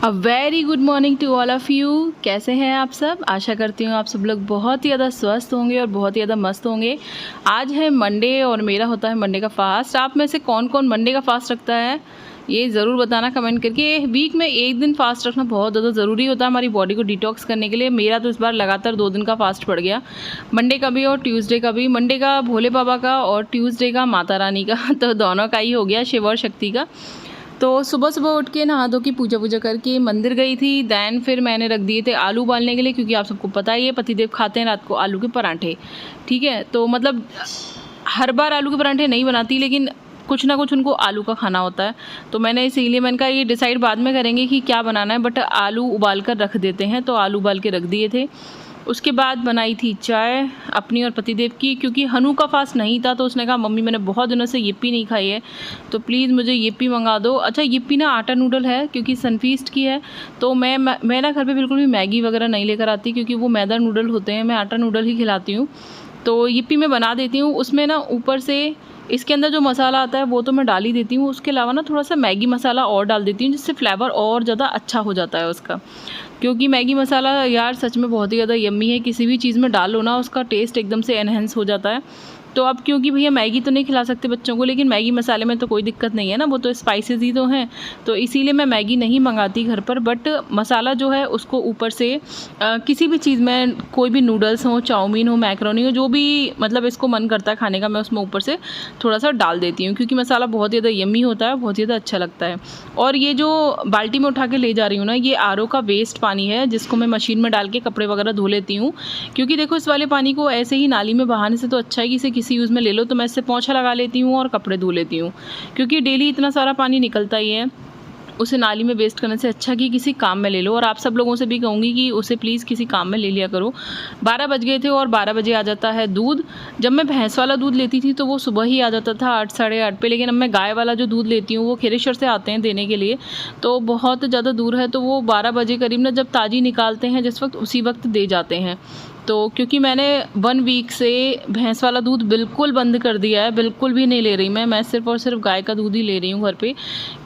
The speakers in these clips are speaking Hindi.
A very good morning to all of you. कैसे हैं आप सब? आशा करती हूँ आप सब लोग बहुत ही ज़्यादा स्वस्थ होंगे और बहुत ही ज़्यादा मस्त होंगे। आज है मंडे और मेरा होता है मंडे का फ़ास्ट। आप में से कौन कौन मंडे का फ़ास्ट रखता है ये ज़रूर बताना कमेंट करके। वीक में एक दिन फ़ास्ट रखना बहुत ज़्यादा ज़रूरी होता है हमारी बॉडी को डिटॉक्स करने के लिए। मेरा तो इस बार लगातार 2 दिन का फ़ास्ट पड़ गया, मंडे का भी और ट्यूसडे का भी। मंडे का भोले बाबा का और ट्यूसडे का माता रानी का तो दोनों का ही हो गया, शिव और शक्ति का। तो सुबह सुबह उठ के नहा धो के पूजा करके मंदिर गई थी। दैन फिर मैंने रख दिए थे आलू उबालने के लिए, क्योंकि आप सबको पता ही है पतिदेव खाते हैं रात को आलू के पराठे। ठीक है, तो मतलब हर बार आलू के पराठे नहीं बनाती, लेकिन कुछ ना कुछ उनको आलू का खाना होता है। तो मैंने इसीलिए मैंने कहा ये डिसाइड बाद में करेंगे कि क्या बनाना है, बट आलू उबाल कर रख देते हैं। तो आलू उबाल के रख दिए थे। उसके बाद बनाई थी चाय अपनी और पतिदेव की, क्योंकि हनु का फास्ट नहीं था। तो उसने कहा मम्मी मैंने बहुत दिनों से यिप्पी नहीं खाई है, तो प्लीज़ मुझे यिप्पी मंगा दो। अच्छा, यिप्पी ना आटा नूडल है, क्योंकि सनफीस्ट की है। तो मैं ना घर पे बिल्कुल भी मैगी वगैरह नहीं लेकर आती, क्योंकि वो मैदा नूडल होते हैं। मैं आटा नूडल ही खिलाती हूँ। तो यिप्पी मैं बना देती हूँ। उसमें ना ऊपर से इसके अंदर जो मसाला आता है वो तो मैं डाल ही देती हूँ। उसके अलावा ना थोड़ा सा मैगी मसाला और डाल देती हूँ, जिससे फ्लेवर और ज़्यादा अच्छा हो जाता है उसका। क्योंकि मैगी मसाला यार सच में बहुत ही ज़्यादा यम्मी है। किसी भी चीज़ में डाल लो ना, उसका टेस्ट एकदम से एनहेंस हो जाता है। तो अब क्योंकि भैया मैगी तो नहीं खिला सकते बच्चों को, लेकिन मैगी मसाले में तो कोई दिक्कत नहीं है ना, वो तो स्पाइसेस ही तो हैं। तो इसीलिए मैं मैगी नहीं मंगाती घर पर, बट मसाला जो है उसको ऊपर से किसी भी चीज़ में, कोई भी नूडल्स हो, चाउमीन हो, मैक्रोनी हो, जो भी मतलब इसको मन करता है खाने का, मैं उसमें ऊपर से थोड़ा सा डाल देती हूँ। क्योंकि मसाला बहुत ज़्यादा यम्मी होता है, बहुत ज़्यादा अच्छा लगता है। और ये जो बाल्टी में उठा के ले जा रही हूँ ना, ये आरओ का वेस्ट पानी है, जिसको मैं मशीन में डाल के कपड़े वगैरह धो लेती हूँ। क्योंकि देखो इस वाले पानी को ऐसे ही नाली में बहाने से तो अच्छा है कि इसे किसी यूज़ में ले लो। तो मैं इससे पोंछा लगा लेती हूँ और कपड़े धो लेती हूँ, क्योंकि डेली इतना सारा पानी निकलता ही है। उसे नाली में वेस्ट करने से अच्छा कि किसी काम में ले लो। और आप सब लोगों से भी कहूँगी कि उसे प्लीज़ किसी काम में ले लिया करो। 12 बज गए थे और 12 बजे आ जाता है दूध। जब मैं भैंस वाला दूध लेती थी तो वो सुबह ही आ जाता था 8 साढ़े 8 पे, लेकिन अब मैं गाय वाला जो दूध लेती हूँ वो खिरेश्वर से आते हैं देने के लिए, तो बहुत ज़्यादा दूर है। तो वो 12 बजे करीब ना जब ताज़ी निकालते हैं जिस वक्त, उसी वक्त दे जाते हैं। तो क्योंकि मैंने 1 वीक से भैंस वाला दूध बिल्कुल बंद कर दिया है, बिल्कुल भी नहीं ले रही मैं सिर्फ़ और सिर्फ गाय का दूध ही ले रही हूँ घर पे,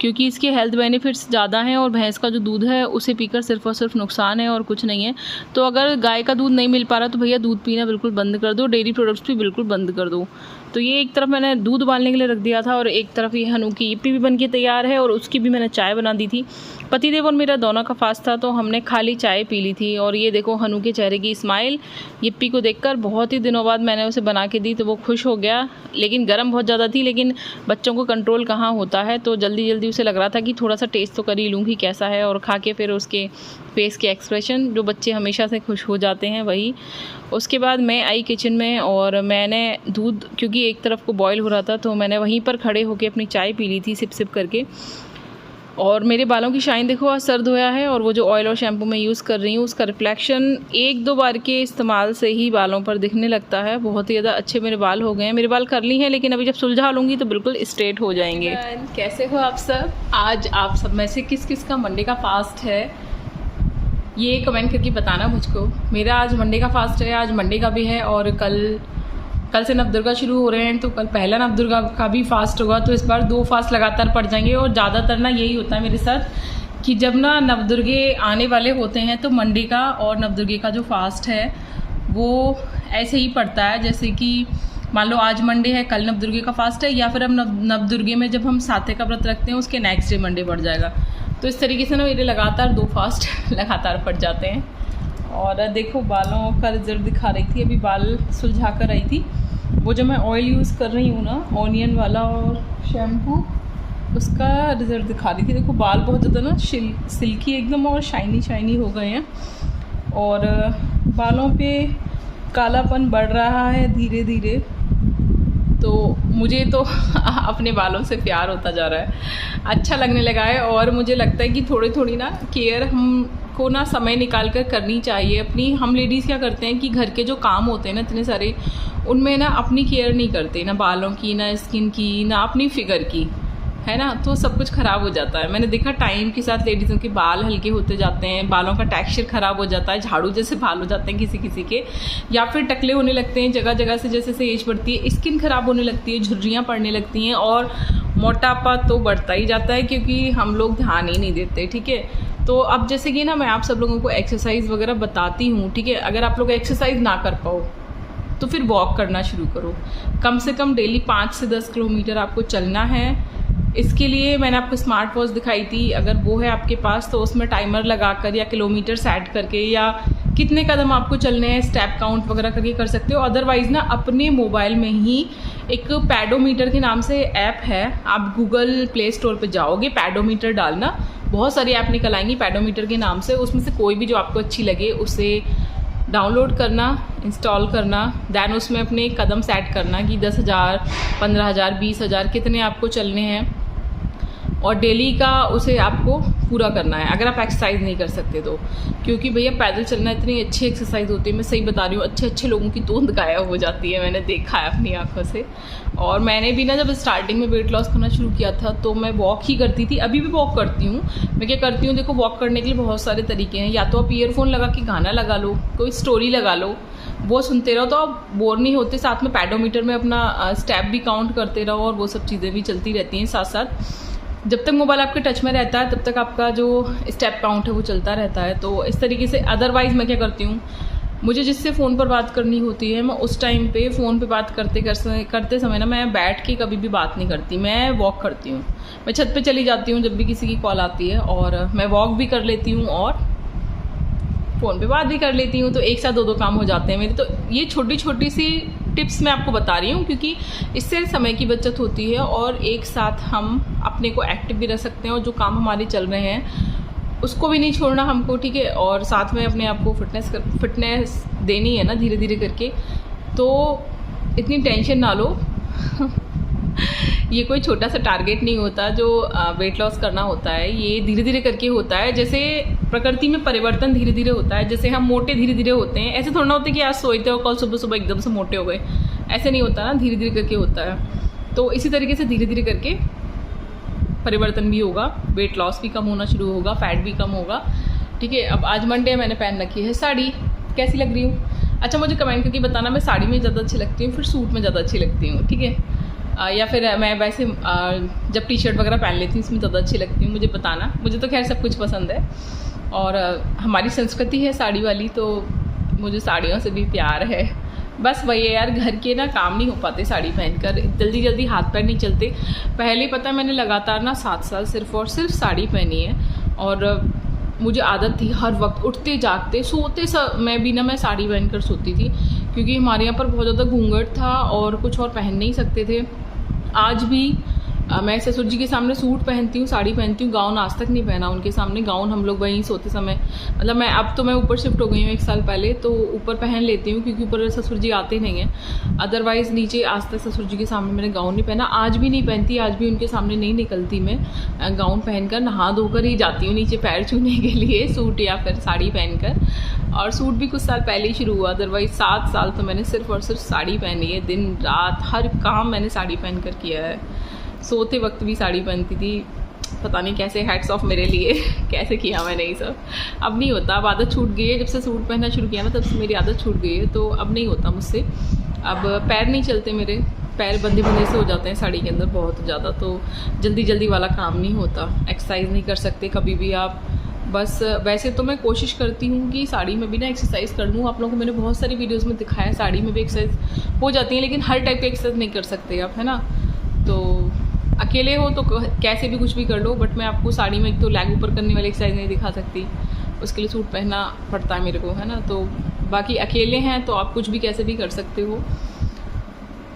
क्योंकि इसके हेल्थ बेनिफिट्स ज़्यादा हैं। और भैंस का जो दूध है उसे पीकर सिर्फ़ और सिर्फ नुकसान है और कुछ नहीं है। तो अगर गाय का दूध नहीं मिल पा रहा तो भैया दूध पीना बिल्कुल बंद कर दो, डेयरी प्रोडक्ट्स भी बिल्कुल बंद कर दो। तो ये एक तरफ मैंने दूध उबालने के लिए रख दिया था, और एक तरफ ये हनु की यिप्पी भी बन के तैयार है, और उसकी भी मैंने चाय बना दी थी। पतिदेव और मेरा दोनों का फास्ट था, तो हमने खाली चाय पी ली थी। और ये देखो हनु के चेहरे की स्माइल यिप्पी को देखकर। बहुत ही दिनों बाद मैंने उसे बना के दी तो वो खुश हो गया, लेकिन गर्म बहुत ज़्यादा थी। लेकिन बच्चों को कंट्रोल कहाँ होता है, तो जल्दी जल्दी उसे लग रहा था कि थोड़ा सा टेस्ट तो कर ही लूँगी कैसा है। और खा के फिर उसके फेस के एक्सप्रेशन, जो बच्चे हमेशा से खुश हो जाते हैं, वही। उसके बाद मैं आई किचन में, और मैंने दूध, क्योंकि एक तरफ को बॉईल हो रहा था, तो मैंने वहीं पर खड़े होकर अपनी चाय पी ली थी सिप सिप करके। और मेरे बालों की शाइन देखो, आज सर धोया है, और वो जो ऑयल और शैम्पू मैं यूज़ कर रही हूँ उसका रिफ्लेक्शन 1-2 बार के इस्तेमाल से ही बालों पर दिखने लगता है। बहुत ही ज़्यादा अच्छे मेरे बाल हो गए हैं। मेरे बाल कर्ली हैं, लेकिन अभी जब सुलझा लूँगी तो बिल्कुल स्ट्रेट हो जाएंगे। कैसे हो आप सब? आज आप सब में से किस किस का मंडे का फास्ट है ये कमेंट करके बताना मुझको। मेरा आज मंडे का फास्ट है, आज मंडे का भी है, और कल से नवदुर्गा शुरू हो रहे हैं, तो कल पहला नवदुर्गा का भी फास्ट होगा। तो इस बार 2 फास्ट लगातार पड़ जाएंगे। और ज़्यादातर ना यही होता है मेरे साथ कि जब ना नवदुर्गे आने वाले होते हैं तो मंडे का और नवदुर्गे का जो फास्ट है वो ऐसे ही पड़ता है। जैसे कि मान लो आज मंडे है, कल नवदुर्गे का फास्ट है, या फिर अब नवदुर्गे में जब हम साथे का व्रत रखते हैं उसके नेक्स्ट डे मंडे पड़ जाएगा। तो इस तरीके से ना मेरे लगातार 2 फास्ट लगातार पड़ जाते हैं। और देखो बालों का रिजल्ट दिखा रही थी, अभी बाल सुलझा कर आई थी। वो जो मैं ऑयल यूज़ कर रही हूँ ना, ऑनियन वाला और शैम्पू, उसका रिजल्ट दिखा रही थी। देखो बाल बहुत ज़्यादा ना सिल्की एकदम और शाइनी हो गए हैं, और बालों पे कालापन बढ़ रहा है धीरे धीरे। तो मुझे तो अपने बालों से प्यार होता जा रहा है, अच्छा लगने लगा है। और मुझे लगता है कि थोड़ी ना केयर हमको ना समय निकाल कर करनी चाहिए अपनी। हम लेडीज़ क्या करते हैं कि घर के जो काम होते हैं ना इतने सारे, उनमें ना अपनी केयर नहीं करते, ना बालों की, ना स्किन की, ना अपनी फिगर की, है ना। तो सब कुछ ख़राब हो जाता है। मैंने देखा टाइम के साथ लेडीज़ों के बाल हल्के होते जाते हैं, बालों का टेक्सचर ख़राब हो जाता है, झाड़ू जैसे बाल हो जाते हैं किसी किसी के, या फिर टकले होने लगते हैं जगह जगह से, जैसे एज बढ़ती है स्किन ख़राब होने लगती है, झुर्रियाँ पड़ने लगती हैं, और मोटापा तो बढ़ता ही जाता है, क्योंकि हम लोग ध्यान ही नहीं देते। ठीक है, तो अब जैसे कि ना मैं आप सब लोगों को एक्सरसाइज वगैरह बताती हूँ, ठीक है। अगर आप लोग एक्सरसाइज ना कर पाओ तो फिर वॉक करना शुरू करो। कम से कम डेली 5 से 10 किलोमीटर आपको चलना है। इसके लिए मैंने आपको स्मार्ट वॉच दिखाई थी, अगर वो है आपके पास तो उसमें टाइमर लगाकर या किलोमीटर सेट करके या कितने कदम आपको चलने हैं स्टेप काउंट वगैरह करके कर सकते हो। अदरवाइज़ ना अपने मोबाइल में ही एक पैडोमीटर के नाम से ऐप है, आप गूगल प्ले स्टोर पे जाओगे, पैडोमीटर डालना, बहुत सारी ऐप निकल आएंगी पैडोमीटर के नाम से। उसमें से कोई भी जो आपको अच्छी लगे उसे डाउनलोड करना, इंस्टॉल करना, दैन उसमें अपने कदम सेट करना कि 10,000, 15,000, 20,000 कितने आपको चलने हैं, और डेली का उसे आपको पूरा करना है अगर आप एक्सरसाइज नहीं कर सकते तो। क्योंकि भैया पैदल चलना इतनी अच्छी एक्सरसाइज होती है, मैं सही बता रही हूँ, अच्छे अच्छे लोगों की तोंद गायब हो जाती है, मैंने देखा है अपनी आंखों से। और मैंने भी ना जब स्टार्टिंग में वेट लॉस करना शुरू किया था तो मैं वॉक ही करती थी, अभी भी वॉक करती हूँ। मैं क्या करती हूँ, देखो वॉक करने के लिए बहुत सारे तरीके हैं। या तो आप ईयरफोन लगा के गाना लगा लो, कोई स्टोरी लगा लो, वो सुनते रहो तो आप बोर नहीं होते, साथ में पैडोमीटर में अपना स्टेप भी काउंट करते रहो और वो सब चीज़ें भी चलती रहती हैं साथ साथ। जब तक मोबाइल आपके टच में रहता है तब तक आपका जो स्टेप काउंट है वो चलता रहता है। तो इस तरीके से अदरवाइज़ मैं क्या करती हूँ, मुझे जिससे फ़ोन पर बात करनी होती है मैं उस टाइम पे फ़ोन पे बात करते समय ना मैं बैठ के कभी भी बात नहीं करती, मैं वॉक करती हूँ। मैं छत पे चली जाती हूँ जब भी किसी की कॉल आती है, और मैं वॉक भी कर लेती हूँ और फ़ोन पे बात भी कर लेती हूँ, तो एक साथ दो काम हो जाते हैं मेरे। तो ये छोटी छोटी सी टिप्स मैं आपको बता रही हूँ क्योंकि इससे समय की बचत होती है और एक साथ हम अपने को एक्टिव भी रह सकते हैं, और जो काम हमारे चल रहे हैं उसको भी नहीं छोड़ना हमको, ठीक है। और साथ में अपने आप को फिटनेस देनी है ना धीरे धीरे करके, तो इतनी टेंशन ना लो ये कोई छोटा सा टारगेट नहीं होता जो वेट लॉस करना होता है, ये धीरे धीरे करके होता है। जैसे प्रकृति में परिवर्तन धीरे धीरे होता है, जैसे हम मोटे धीरे धीरे होते हैं, ऐसे थोड़ा ना होता है कि आज सोते हो कल सुबह सुबह एकदम से मोटे हो गए, ऐसे नहीं होता ना, धीरे धीरे करके होता है। तो इसी तरीके से धीरे धीरे करके परिवर्तन भी होगा, वेट लॉस भी कम होना शुरू होगा, फैट भी कम होगा, ठीक है। अब आज मंडे मैंने पहन रखी है साड़ी, कैसी लग रही हूँ? अच्छा मुझे कमेंट करके बताना, मैं साड़ी में ज़्यादा अच्छी लगती हूँ फिर सूट में ज़्यादा अच्छी लगती हूँ, ठीक है। या फिर मैं वैसे जब टी शर्ट वगैरह पहन लेती हूँ इसमें ज़्यादा अच्छी लगती हूँ, मुझे बताना। मुझे तो खैर सब कुछ पसंद है और हमारी संस्कृति है साड़ी वाली, तो मुझे साड़ियों से भी प्यार है। बस वही है यार, घर के ना काम नहीं हो पाते साड़ी पहनकर, जल्दी जल्दी हाथ पैर नहीं चलते। पहले पता मैंने लगातार ना 7 साल सिर्फ और सिर्फ साड़ी पहनी है, और मुझे आदत थी हर वक्त उठते जागते सोते मैं भी ना मैं साड़ी पहनकर सोती थी, क्योंकि हमारे यहाँ पर बहुत ज़्यादा घूंघट था और कुछ और पहन नहीं सकते थे। आज भी मैं ससुर जी के सामने सूट पहनती हूँ, साड़ी पहनती हूँ, गाउन आज तक नहीं पहना उनके सामने। गाउन हम लोग वहीं सोते समय, मतलब मैं अब तो मैं ऊपर शिफ्ट हो गई हूँ 1 साल पहले, तो ऊपर पहन लेती हूँ क्योंकि ऊपर ससुर जी आते नहीं हैं। अदरवाइज़ नीचे आज तक ससुर जी के सामने मैंने गाउन नहीं पहना, आज भी नहीं पहनती, आज भी उनके सामने नहीं निकलती मैं गाउन पहनकर, नहा धोकर ही जाती हूँ नीचे पैर छूने के लिए सूट या फिर साड़ी पहनकर। और सूट भी कुछ साल पहले ही शुरू हुआ, अदरवाइज़ 7 साल तो मैंने सिर्फ और सिर्फ साड़ी पहनी है। दिन रात हर काम मैंने साड़ी पहन कर किया है, सोते वक्त भी साड़ी पहनती थी। पता नहीं कैसे, हैट्स ऑफ मेरे लिए कैसे किया मैंने ये सब। अब नहीं होता, अब आदत छूट गई है, जब से सूट पहनना शुरू किया ना तब से मेरी आदत छूट गई है, तो अब नहीं होता मुझसे। अब पैर नहीं चलते मेरे, पैर बंधे बंधे से हो जाते हैं साड़ी के अंदर बहुत ज़्यादा, तो जल्दी जल्दी वाला काम नहीं होता। एक्सरसाइज नहीं कर सकते कभी भी आप। बस वैसे तो मैं कोशिश करती हूँ कि साड़ी में भी ना एक्सरसाइज कर लूँ। आप लोगों को मैंने बहुत सारी वीडियोस में दिखाया, साड़ी में भी एक्सरसाइज हो जाती है, लेकिन हर टाइप की एक्सरसाइज नहीं कर सकते आप, है ना। तो अकेले हो तो कैसे भी कुछ भी कर लो, बट मैं आपको साड़ी में एक तो लैग ऊपर करने वाली एक्सरसाइज नहीं दिखा सकती, उसके लिए सूट पहनना पड़ता है मेरे को, है ना। तो बाकी अकेले हैं तो आप कुछ भी कैसे भी कर सकते हो।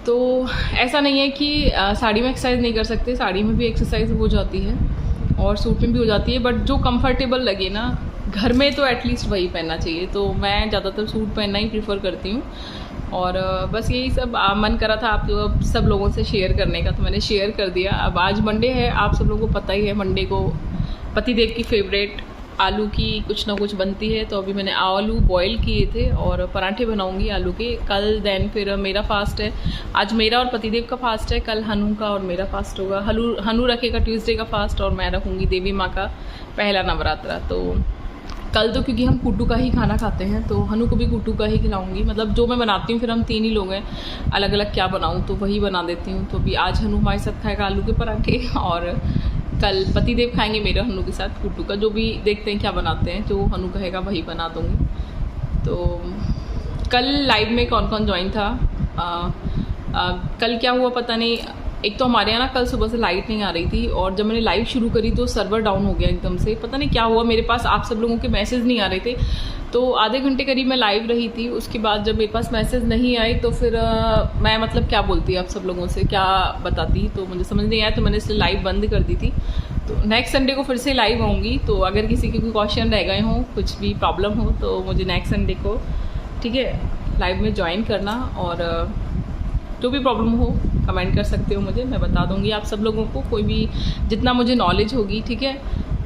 तो ऐसा नहीं है कि साड़ी में एक्सरसाइज नहीं कर सकते, साड़ी में भी एक्सरसाइज हो जाती है और सूट में भी हो जाती है, बट जो कंफर्टेबल लगे ना घर में तो एटलीस्ट वही पहनना चाहिए। तो मैं ज़्यादातर सूट पहनना ही प्रीफर करती हूँ। और बस यही सब मन करा था आप सब लोगों से शेयर करने का, तो मैंने शेयर कर दिया। अब आज मंडे है, आप सब लोगों को पता ही है, मंडे को पतिदेव की फेवरेट आलू की कुछ ना कुछ बनती है। तो अभी मैंने आलू बॉईल किए थे और पराठे बनाऊंगी आलू के। कल देन फिर मेरा फास्ट है, आज मेरा और पतिदेव का फास्ट है, कल हनु का और मेरा फास्ट होगा। हनु रखेगा ट्यूसडे का फास्ट और मैं रखूँगी देवी माँ का पहला नवरात्रा। तो कल तो क्योंकि हम कुट्टू का ही खाना खाते हैं तो हनु को भी कुट्टू का ही खिलाऊंगी, मतलब जो मैं बनाती हूँ, फिर हम 3 ही लोग हैं, अलग अलग क्या बनाऊँ तो वही बना देती हूँ। तो अभी आज हनु हमारे साथ खाएगा आलू के पराठे और कल पतिदेव खाएंगे मेरे हनु के साथ कुट्टू का, जो भी देखते हैं क्या बनाते हैं, जो हनु कहेगा वही बना दूँगी। तो कल लाइव में कौन कौन ज्वाइन था, कल क्या हुआ पता नहीं। एक तो हमारे यहाँ ना कल सुबह से लाइट नहीं आ रही थी, और जब मैंने लाइव शुरू करी तो सर्वर डाउन हो गया एकदम से, पता नहीं क्या हुआ। मेरे पास आप सब लोगों के मैसेज नहीं आ रहे थे, तो आधे घंटे करीब मैं लाइव रही थी। उसके बाद जब मेरे पास मैसेज नहीं आए तो फिर मैं मतलब क्या बोलती आप सब लोगों से, क्या बताती, तो मुझे समझ नहीं आया, तो मैंने इसलिए लाइव बंद कर दी थी। तो नेक्स्ट संडे को फिर से लाइव आऊँगी, तो अगर किसी के कोई क्वेश्चन रह गए हों, कुछ भी प्रॉब्लम हो, तो मुझे नेक्स्ट संडे को ठीक है लाइव में ज्वाइन करना, और जो भी प्रॉब्लम हो कमेंट कर सकते हो मुझे, मैं बता दूंगी आप सब लोगों को, कोई भी जितना मुझे नॉलेज होगी, ठीक है।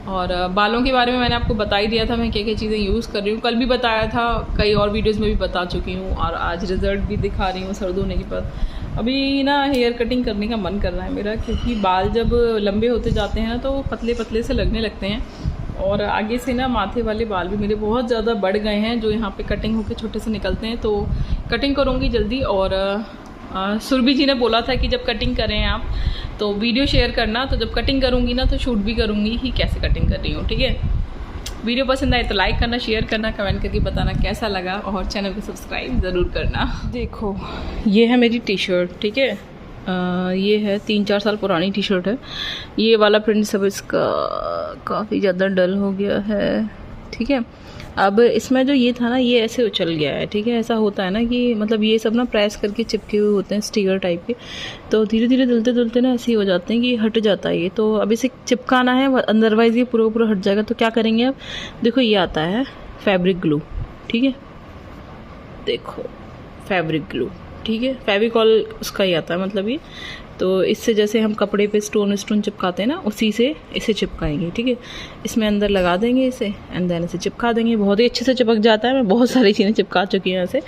और बालों के बारे में मैंने आपको बता ही दिया था, मैं क्या क्या चीज़ें यूज़ कर रही हूँ, कल भी बताया था, कई और वीडियोस में भी बता चुकी हूँ, और आज रिज़ल्ट भी दिखा रही हूँ सर्द होने के बाद। अभी ना हेयर कटिंग करने का मन कर रहा है मेरा, क्योंकि बाल जब लंबे होते जाते हैं ना तो पतले पतले से लगने लगते हैं, और आगे से ना माथे वाले बाल भी मेरे बहुत ज़्यादा बढ़ गए हैं, जो यहाँ पे कटिंग होकर छोटे से निकलते हैं। तो कटिंग करूँगी जल्दी। और सुरभि जी ने बोला था कि जब कटिंग करें आप तो वीडियो शेयर करना, तो जब कटिंग करूँगी ना तो शूट भी करूँगी कि कैसे कटिंग कर रही हूँ, ठीक है। वीडियो पसंद आए तो लाइक करना, शेयर करना, कमेंट करके बताना कैसा लगा, और चैनल को सब्सक्राइब ज़रूर करना। देखो ये है मेरी टी शर्ट, ठीक है। ये है 3-4 साल पुरानी टी शर्ट है। ये वाला प्रिंट सब इसका काफ़ी ज़्यादा डल हो गया है, ठीक है। अब इसमें जो ये था ना, ये ऐसे उछल गया है, ठीक है। ऐसा होता है ना कि मतलब ये सब ना प्रेस करके चिपके हुए होते हैं स्टिकर टाइप के, तो धीरे धीरे धुलते धुलते ना ऐसे ही हो जाते हैं कि हट जाता है ये। तो अब इसे चिपकाना है, अदरवाइज़ ये पूरा पूरा हट जाएगा। तो क्या करेंगे अब, देखो ये आता है फैब्रिक ग्लू, ठीक है। देखो फैब्रिक ग्लू, ठीक है, फेविकॉल उसका ही आता है मतलब ये। तो इससे जैसे हम कपड़े पे स्टोन चिपकाते हैं ना, उसी से इसे चिपकाएंगे, ठीक है। इसमें अंदर लगा देंगे इसे, एंड देन इसे चिपका देंगे। बहुत ही अच्छे से चिपक जाता है। मैं बहुत सारी चीज़ें चिपका चुकी हूँ ऐसे।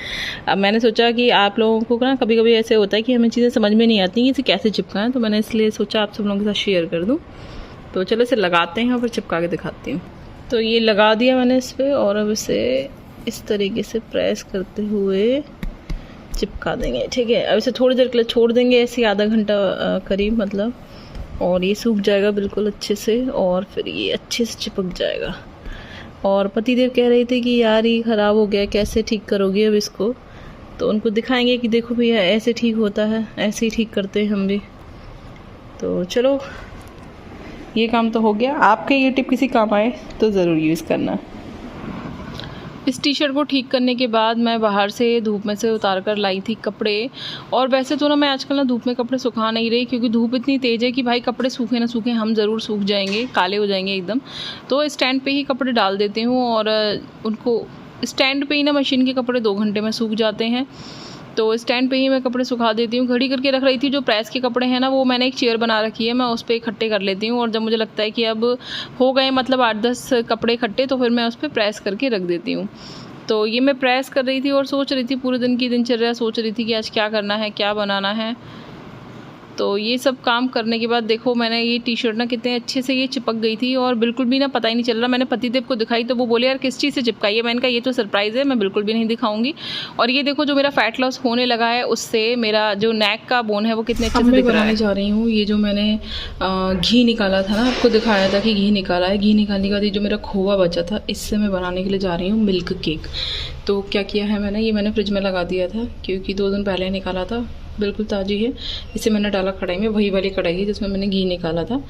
अब मैंने सोचा कि आप लोगों को ना कभी कभी ऐसे होता है कि हमें चीज़ें समझ में नहीं आती कि इसे कैसे चिपकाएं, तो मैंने इसलिए सोचा आप सब लोगों के साथ शेयर कर दूँ। तो चलो इसे लगाते हैं और फिर चिपका के दिखाती हूँ। तो ये लगा दिया मैंने इस पर, और अब इसे इस तरीके से प्रेस करते हुए चिपका देंगे, ठीक है। अब इसे थोड़ी देर के लिए छोड़ देंगे, ऐसे आधा घंटा करीब मतलब, और ये सूख जाएगा बिल्कुल अच्छे से, और फिर ये अच्छे से चिपक जाएगा। और पतिदेव कह रहे थे कि यार ये ख़राब हो गया, कैसे ठीक करोगे अब इसको, तो उनको दिखाएंगे कि देखो भैया ऐसे ठीक होता है, ऐसे ही ठीक करते हैं हम भी। तो चलो ये काम तो हो गया। आपके ये टिप किसी काम आए तो ज़रूर यूज़ करना। इस टी शर्ट को ठीक करने के बाद मैं बाहर से धूप में से उतार कर लाई थी कपड़े। और वैसे तो ना मैं आजकल ना धूप में कपड़े सुखा नहीं रही, क्योंकि धूप इतनी तेज़ है कि भाई कपड़े सूखे ना सूखे हम ज़रूर सूख जाएंगे, काले हो जाएंगे एकदम। तो स्टैंड पे ही कपड़े डाल देती हूँ, और उनको स्टैंड पे ही ना मशीन के कपड़े 2 घंटे में सूख जाते हैं। तो स्टैंड पे ही मैं कपड़े सुखा देती हूँ। घड़ी करके रख रही थी, जो प्रेस के कपड़े हैं ना वो मैंने एक चेयर बना रखी है, मैं उस पर इकट्ठे कर लेती हूँ। और जब मुझे लगता है कि अब हो गए मतलब 8-10 कपड़े इकट्ठे, तो फिर मैं उस पर प्रेस करके रख देती हूँ। तो ये मैं प्रेस कर रही थी और सोच रही थी पूरे दिन की दिनचर्या, सोच रही थी कि आज क्या करना है, क्या बनाना है। तो ये सब काम करने के बाद देखो मैंने ये टी शर्ट ना कितने अच्छे से ये चिपक गई थी, और बिल्कुल भी ना पता ही नहीं चल रहा। मैंने पतिदेव को दिखाई तो वो बोले यार किस चीज़ से चिपकाई है। मैंने कहा ये तो सरप्राइज़ है, मैं बिल्कुल भी नहीं दिखाऊंगी। और ये देखो जो मेरा फैट लॉस होने लगा है, उससे मेरा जो नेक का बोन है वो कितने अच्छे से दिख रहा है। जा रही हूँ ये जो मैंने घी निकाला था ना, आपको दिखाया था कि घी निकाला है। घी निकालने के बाद ये जो मेरा खोवा बचा था, इससे मैं बनाने के लिए जा रही हूँ मिल्क केक। तो क्या किया है मैंने, ये मैंने फ्रिज में लगा दिया था क्योंकि 2 दिन पहले निकाला था, बिल्कुल ताज़ी है। इसे मैंने डाला कढ़ाई में, वही वाली कढ़ाई है जिसमें मैंने घी निकाला था।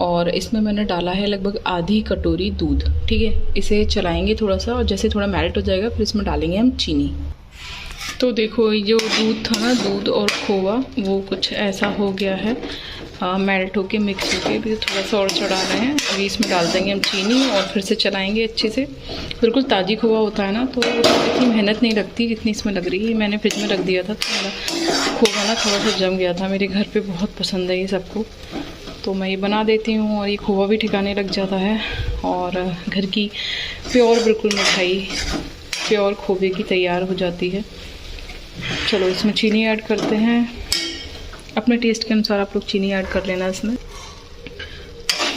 और इसमें मैंने डाला है लगभग आधी कटोरी दूध, ठीक है। इसे चलाएंगे थोड़ा सा, और जैसे थोड़ा मेल्ट हो जाएगा फिर इसमें डालेंगे हम चीनी। तो देखो ये जो दूध था ना, दूध और खोवा वो कुछ ऐसा हो गया है, मेल्ट होके मिक्स होके। भी थोड़ा सा और चढ़ा रहे हैं, अभी इसमें डाल देंगे हम चीनी और फिर से चलाएंगे अच्छे से। बिल्कुल ताज़ी खोवा होता है ना, तो इतनी मेहनत नहीं लगती जितनी इसमें लग रही है। मैंने फ्रिज में रख दिया था, तो मेरा खोवा ना थोड़ा सा जम गया था। मेरे घर पे बहुत पसंद है ये सबको, तो मैं ये बना देती हूँ, और ये खोवा भी ठिकाने लग जाता है। और घर की प्योर बिल्कुल मिठाई, प्योर खोवे की तैयार हो जाती है। चलो इसमें चीनी ऐड करते हैं, अपने टेस्ट के अनुसार आप लोग चीनी ऐड कर लेना। इसमें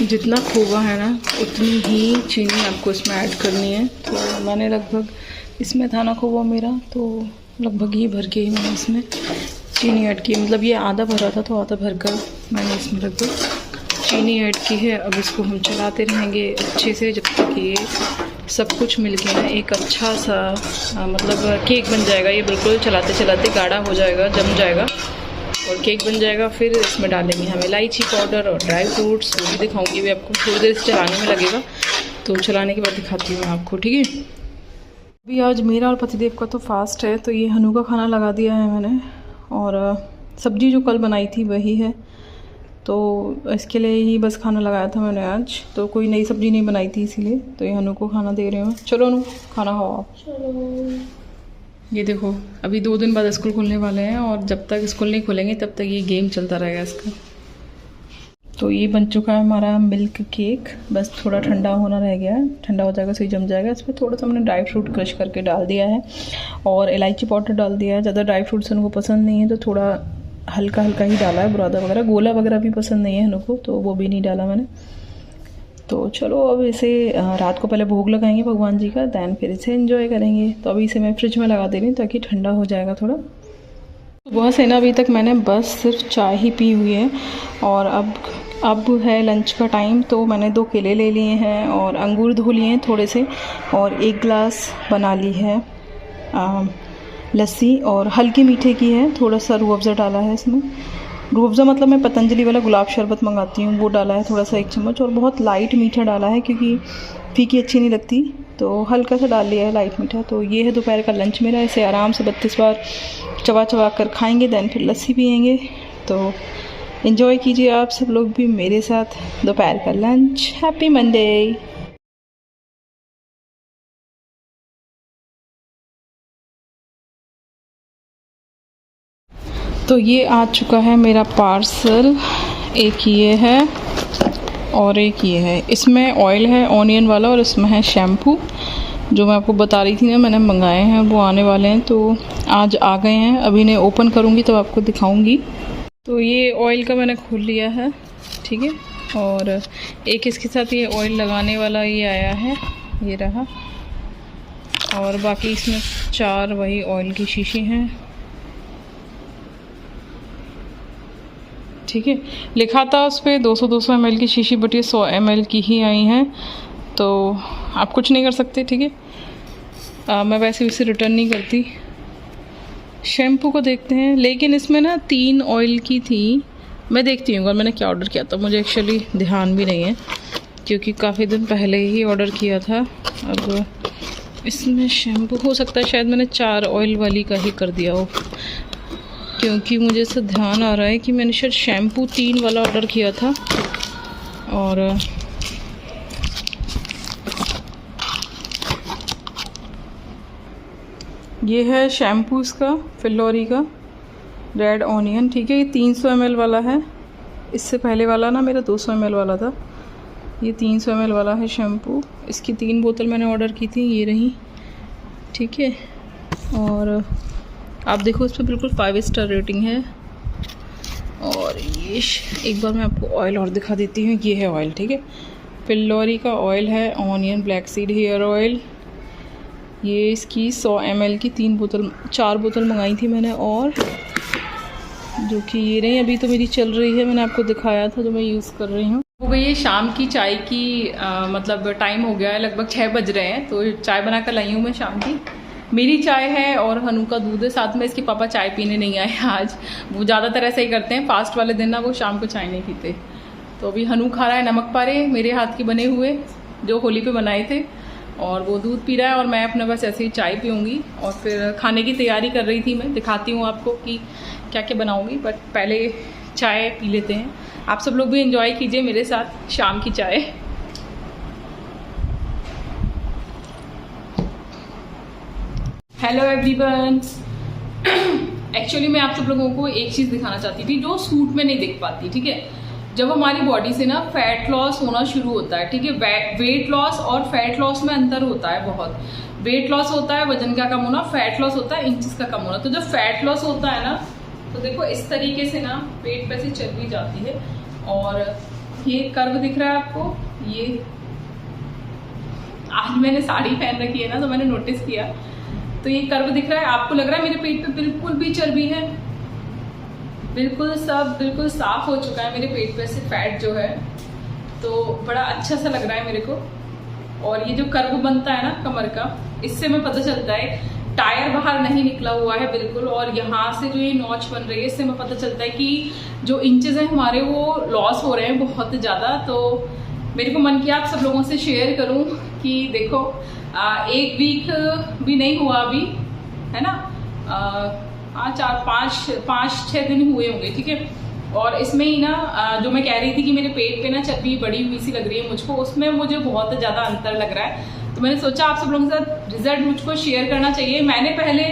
जितना खोवा है ना उतनी ही चीनी आपको इसमें ऐड करनी है। तो मैंने लगभग, इसमें था ना खोवा मेरा, तो लगभग ही भर के ही मैंने इसमें चीनी ऐड की। मतलब ये आधा भरा था, तो आधा भर कर मैंने इसमें लगभग चीनी ऐड की है। अब इसको हम चलाते रहेंगे अच्छे से जब तक ये सब कुछ मिलके ना एक अच्छा सा मतलब केक बन जाएगा। ये बिल्कुल चलाते चलाते गाढ़ा हो जाएगा, जम जाएगा और केक बन जाएगा। फिर इसमें डालेंगे हम इलायची पाउडर और ड्राई फ्रूट्स, वो भी दिखाऊंगी। भी आपको थोड़ी देर से चलाने में लगेगा, तो चलाने के बाद दिखाती हूँ आपको, ठीक है। अभी आज मेरा और पतिदेव का तो फास्ट है, तो ये हनु का खाना लगा दिया है मैंने। और सब्ज़ी जो कल बनाई थी वही है, तो इसके लिए ही बस खाना लगाया था मैंने आज। तो कोई नई सब्ज़ी नहीं बनाई थी इसीलिए, तो ये हनु को खाना दे रहे हैं। चलो हनु खाना खाओ आप। चलो। ये देखो अभी 2 दिन बाद स्कूल खुलने वाले हैं और जब तक स्कूल नहीं खुलेंगे तब तक ये गेम चलता रहेगा इसका। तो ये बन चुका है हमारा मिल्क केक, बस थोड़ा ठंडा होना रह गया है। ठंडा हो जाएगा सही जम जाएगा। इसमें थोड़ा सा मैंने ड्राई फ्रूट क्रश करके डाल दिया है और इलायची पाउडर डाल दिया है। ज़्यादा ड्राई फ्रूट्स उनको पसंद नहीं है, तो थोड़ा हल्का हल्का ही डाला है। बुरादा वगैरह, गोला वगैरह भी पसंद नहीं है उनको, तो वो भी नहीं डाला मैंने। तो चलो अब इसे रात को पहले भोग लगाएंगे भगवान जी का, दैन फिर इसे एंजॉय करेंगे। तो अभी इसे मैं फ्रिज में लगा दे रही हूँ ताकि ठंडा हो जाएगा थोड़ा। सुबह से ना अभी तक मैंने बस सिर्फ चाय ही पी हुई है और अब है लंच का टाइम। तो मैंने 2 केले ले लिए हैं और अंगूर धो लिए हैं थोड़े से, और 1 गिलास बना ली है लस्सी, और हल्की मीठे की है। थोड़ा सा रूह अफ़ज़ा डाला है इसमें। रूह अफ़ज़ा मतलब मैं पतंजलि वाला गुलाब शरबत मंगाती हूँ, वो डाला है थोड़ा सा 1 चम्मच, और बहुत लाइट मीठा डाला है क्योंकि फीकी अच्छी नहीं लगती, तो हल्का सा डाल लिया है लाइट मीठा। तो ये है दोपहर का लंच मेरा। इसे आराम से 32 बार चबा चबा कर खाएंगे, दैन फिर लस्सी पियेंगे। तो एंजॉय कीजिए आप सब लोग भी मेरे साथ दोपहर का लंच। Happy Monday. तो ये आ चुका है मेरा पार्सल। एक ये है और एक ये है। इसमें ऑयल है ऑनियन वाला और इसमें है शैम्पू, जो मैं आपको बता रही थी ना मैंने मंगाए हैं, वो आने वाले हैं। तो आज आ गए हैं, अभी इन्हें ओपन करूँगी तो आपको दिखाऊँगी। तो ये ऑयल का मैंने खोल लिया है, ठीक है। और एक इसके साथ ये ऑयल लगाने वाला ये आया है, ये रहा। और बाकी इसमें 4 वही ऑयल की शीशी हैं, ठीक है। लिखा था उस पर 200 ml की शीशी, बट ये 100 ml की ही आई हैं, तो आप कुछ नहीं कर सकते, ठीक है। मैं वैसे इसे रिटर्न नहीं करती। शैम्पू को देखते हैं, लेकिन इसमें ना 3 ऑयल की थी। मैं देखती हूँ मैंने क्या ऑर्डर किया था, मुझे एक्चुअली ध्यान भी नहीं है क्योंकि काफ़ी दिन पहले ही ऑर्डर किया था। अब इसमें शैम्पू हो सकता है शायद मैंने 4 ऑयल वाली का ही कर दिया हो, क्योंकि मुझे इससे ध्यान आ रहा है कि मैंने शायद शैम्पू 3 वाला ऑर्डर किया था। और ये है शैम्पू इसका फिलोरी का रेड ऑनियन, ठीक है। ये 300 ml वाला है। इससे पहले वाला ना मेरा 200 ml वाला था, ये 300 ml वाला है शैम्पू। इसकी 3 बोतल मैंने ऑर्डर की थी, ये रही, ठीक है। और आप देखो इस पर बिल्कुल 5 स्टार रेटिंग है। और ये एक बार मैं आपको ऑयल और दिखा देती हूँ। ये है ऑयल, ठीक है। फिलोरी का ऑयल है, onion black seed hair oil. ये इसकी 100 ml की 4 बोतल मंगाई थी मैंने, और जो कि ये रही। अभी तो मेरी चल रही है, मैंने आपको दिखाया था जो मैं यूज़ कर रही हूँ। हो गई है शाम की चाय की मतलब टाइम हो गया है, लगभग 6 बज रहे हैं। तो चाय बना कर लाई हूँ मैं शाम की। मेरी चाय है और हनु का दूध है साथ में। इसके पापा चाय पीने नहीं आए आज, वो ज़्यादातर ऐसा ही करते हैं फास्ट वाले दिन ना, वो शाम को चाय नहीं पीते। तो अभी हनु खा रहा है नमक पारे मेरे हाथ के बने हुए, जो होली पे बनाए थे, और वो दूध पी रहा है। और मैं अपने बस ऐसे ही चाय पीऊँगी और फिर खाने की तैयारी कर रही थी। मैं दिखाती हूँ आपको कि क्या क्या बनाऊँगी, बट पहले चाय पी लेते हैं। आप सब लोग भी एंजॉय कीजिए मेरे साथ शाम की चाय। Hello everyone. एक्चुअली मैं आप सब लोगों को एक चीज़ दिखाना चाहती थी जो सूट में नहीं दिख पाती, ठीक है। जब हमारी बॉडी से ना फैट लॉस होना शुरू होता है, ठीक है। वेट लॉस और फैट लॉस में अंतर होता है बहुत। वेट लॉस होता है वजन का कम होना, फैट लॉस होता है इंचेस का कम होना। तो जब फैट लॉस होता है ना, तो देखो इस तरीके से ना पेट पे से चर्बी जाती है। और ये कर्व दिख रहा है आपको, ये आज मैंने साड़ी पहन रखी है ना, तो मैंने नोटिस किया। तो ये कर्व दिख रहा है आपको, लग रहा है मेरे पेट पे बिल्कुल भी चर्बी है? बिल्कुल सब बिल्कुल साफ हो चुका है मेरे पेट पे से फैट जो है, तो बड़ा अच्छा सा लग रहा है मेरे को। और ये जो कर्व बनता है ना कमर का, इससे मैं पता चलता है टायर बाहर नहीं निकला हुआ है बिल्कुल। और यहाँ से जो ये नॉच बन रही है, इससे मैं पता चलता है कि जो इंचेस हैं हमारे वो लॉस हो रहे हैं बहुत ज़्यादा। तो मेरे को मन किया आप सब लोगों से शेयर करूं कि देखो 1 वीक भी नहीं हुआ अभी, है ना, 4-5-6 दिन हुए होंगे, ठीक है। और इसमें ही ना जो मैं कह रही थी कि मेरे पेट पे ना चर्बी बड़ी हुई सी लग रही है मुझको, उसमें मुझे बहुत ज़्यादा अंतर लग रहा है। तो मैंने सोचा आप सब लोगों के साथ रिजल्ट मुझको शेयर करना चाहिए। मैंने पहले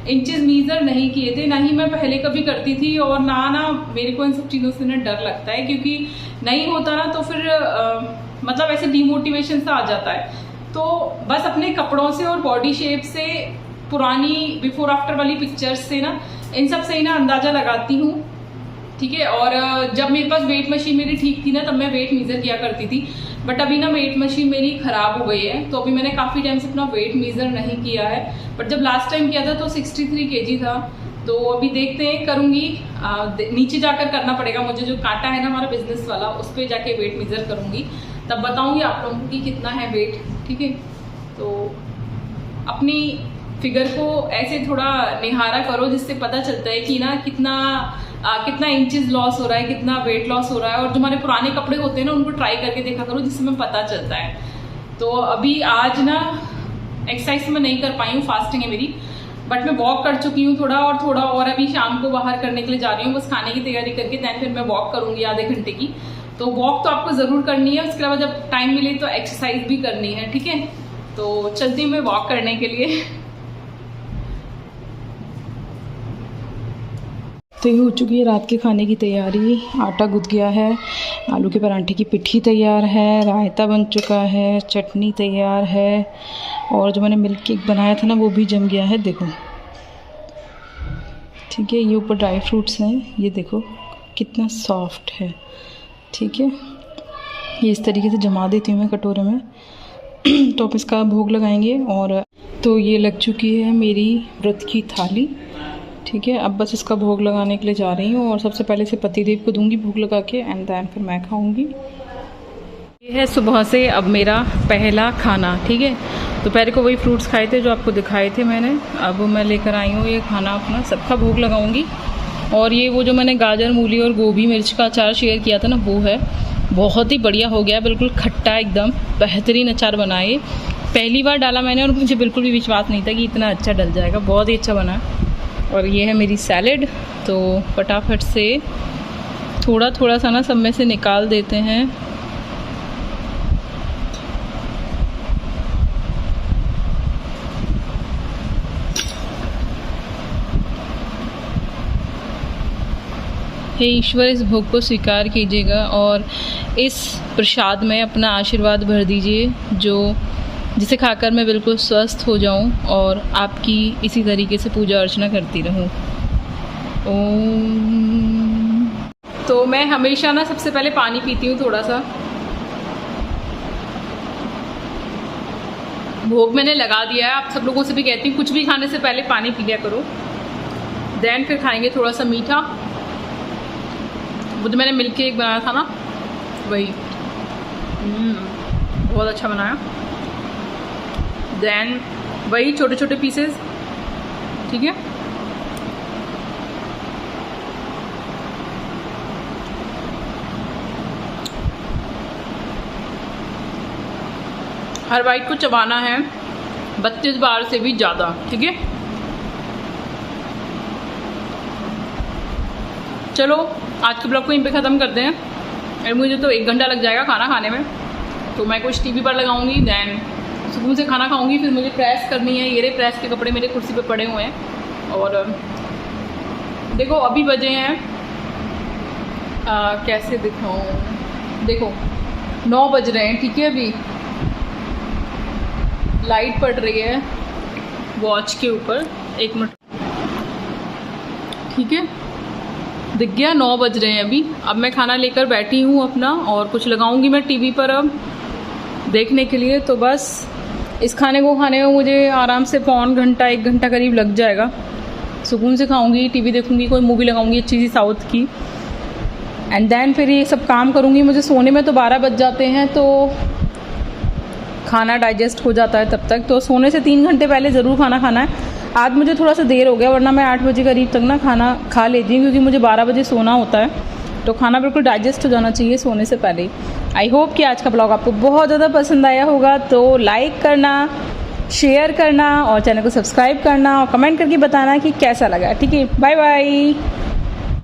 इंचेस मीजर नहीं किए थे, ना ही मैं पहले कभी करती थी, और ना मेरे को इन सब चीज़ों से ना डर लगता है, क्योंकि नहीं होता ना तो फिर मतलब ऐसे डिमोटिवेशन सा आ जाता है। तो बस अपने कपड़ों से और बॉडी शेप से, पुरानी बिफोर आफ्टर वाली पिक्चर्स से ना, इन सब से ही ना अंदाजा लगाती हूँ, ठीक है। और जब मेरे पास वेट मशीन मेरी ठीक थी ना, तब मैं वेट मेजर किया करती थी। बट अभी ना वेट मशीन मेरी खराब हो गई है, तो अभी मैंने काफ़ी टाइम से अपना वेट मेजर नहीं किया है। बट जब लास्ट टाइम किया था तो 63 kg था। तो अभी देखते हैं, करूँगी, नीचे जाकर करना पड़ेगा मुझे, जो कांटा है ना हमारा बिजनेस वाला, उस पर जाके वेट मेजर करूँगी, तब बताऊँगी आप लोगों को कि कितना है वेट, ठीक है। तो अपनी फिगर को ऐसे थोड़ा निहारा करो, जिससे पता चलता है कि ना कितना इंचेस लॉस हो रहा है, कितना वेट लॉस हो रहा है। और जो हमारे पुराने कपड़े होते हैं ना, उनको ट्राई करके देखा करो, जिससे हमें पता चलता है। तो अभी आज ना एक्सरसाइज मैं नहीं कर पाई हूँ, फास्टिंग है मेरी, बट मैं वॉक कर चुकी हूँ थोड़ा और अभी शाम को बाहर करने के लिए जा रही हूँ, बस खाने की तैयारी करके दैन फिर मैं वॉक करूँगी आधे घंटे की। तो वॉक तो आपको ज़रूर करनी है, उसके अलावा जब टाइम मिले तो एक्सरसाइज भी करनी है, ठीक है। तो चलती हूँ मैं वॉक करने के लिए। तो ये हो चुकी है रात के खाने की तैयारी। आटा गूंथ गया है, आलू के पराठे की पिट्ठी तैयार है, रायता बन चुका है, चटनी तैयार है, और जो मैंने मिल्क केक बनाया था ना वो भी जम गया है, देखो, ठीक है। ये ऊपर ड्राई फ्रूट्स हैं, ये देखो कितना सॉफ्ट है, ठीक है। ये इस तरीके से जमा देती हूँ मैं कटोरे में। तो अब इसका भोग लगाएंगे। और तो ये लग चुकी है मेरी व्रत की थाली, ठीक है। अब बस इसका भोग लगाने के लिए जा रही हूँ, और सबसे पहले से पतिदेव को दूंगी भोग लगा के, एंड देन फिर मैं खाऊंगी। ये है सुबह से अब मेरा पहला खाना, ठीक है। दोपहर को वही फ्रूट्स खाए थे जो आपको दिखाए थे मैंने, अब मैं लेकर आई हूँ ये खाना अपना, सबका भोग लगाऊंगी। और ये वो जो मैंने गाजर, मूली और गोभी मिर्च का अचार शेयर किया था ना, वो है, बहुत ही बढ़िया हो गया, बिल्कुल खट्टा, एकदम बेहतरीन अचार बना है। पहली बार डाला मैंने और मुझे बिल्कुल भी विश्वास नहीं था कि इतना अच्छा डल जाएगा, बहुत ही अच्छा बना। और ये है मेरी सैलेड, तो फटाफट से थोड़ा थोड़ा सा ना सब में से निकाल देते हैं। हे ईश्वर, इस भोग को स्वीकार कीजिएगा और इस प्रसाद में अपना आशीर्वाद भर दीजिए, जिसे खाकर मैं बिल्कुल स्वस्थ हो जाऊं और आपकी इसी तरीके से पूजा अर्चना करती रहूं। ओम। तो मैं हमेशा ना सबसे पहले पानी पीती हूँ थोड़ा सा। भोग मैंने लगा दिया है, आप सब लोगों से भी कहती हूँ कुछ भी खाने से पहले पानी पी लिया करो, देन फिर खाएंगे थोड़ा सा मीठा। वो जो मैंने मिल्क केक बनाया था ना, वही बहुत अच्छा बनाया। देन वही छोटे छोटे पीसेस, ठीक है। हर बाइट को चबाना है 32 बार से भी ज़्यादा, ठीक है। चलो आज के ब्लॉग को यहीं पे ख़त्म करते हैं, और मुझे तो 1 घंटा लग जाएगा खाना खाने में, तो मैं कुछ टीवी पर लगाऊंगी, देन सुकून से खाना खाऊंगी। फिर मुझे प्रेस करनी है, ये प्रेस के कपड़े मेरे कुर्सी पे पड़े हुए हैं। और देखो अभी बजे हैं कैसे दिखाऊं, देखो 9 बज रहे हैं, ठीक है। अभी लाइट पड़ रही है वॉच के ऊपर, 1 मिनट, ठीक है, दिख गया 9 बज रहे हैं अभी। अब मैं खाना लेकर बैठी हूँ अपना, और कुछ लगाऊंगी मैं टीवी पर अब देखने के लिए। तो बस इस खाने को खाने में मुझे आराम से 1 घंटा 1 घंटा करीब लग जाएगा, सुकून से खाऊंगी, टीवी देखूंगी, कोई मूवी लगाऊंगी अच्छी सी साउथ की, एंड देन फिर ये सब काम करूंगी। मुझे सोने में तो 12 बज जाते हैं, तो खाना डाइजेस्ट हो जाता है तब तक। तो सोने से 3 घंटे पहले ज़रूर खाना खाना है। आज मुझे थोड़ा सा देर हो गया, वरना मैं 8 बजे करीब तक ना खाना खा लेती हूँ, क्योंकि मुझे 12 बजे सोना होता है, तो खाना बिल्कुल डाइजेस्ट हो जाना चाहिए सोने से पहले। आई होप कि आज का ब्लॉग आपको बहुत ज़्यादा पसंद आया होगा, तो लाइक करना, शेयर करना और चैनल को सब्सक्राइब करना और कमेंट करके बताना कि कैसा लगा। ठीक है, बाय बाय।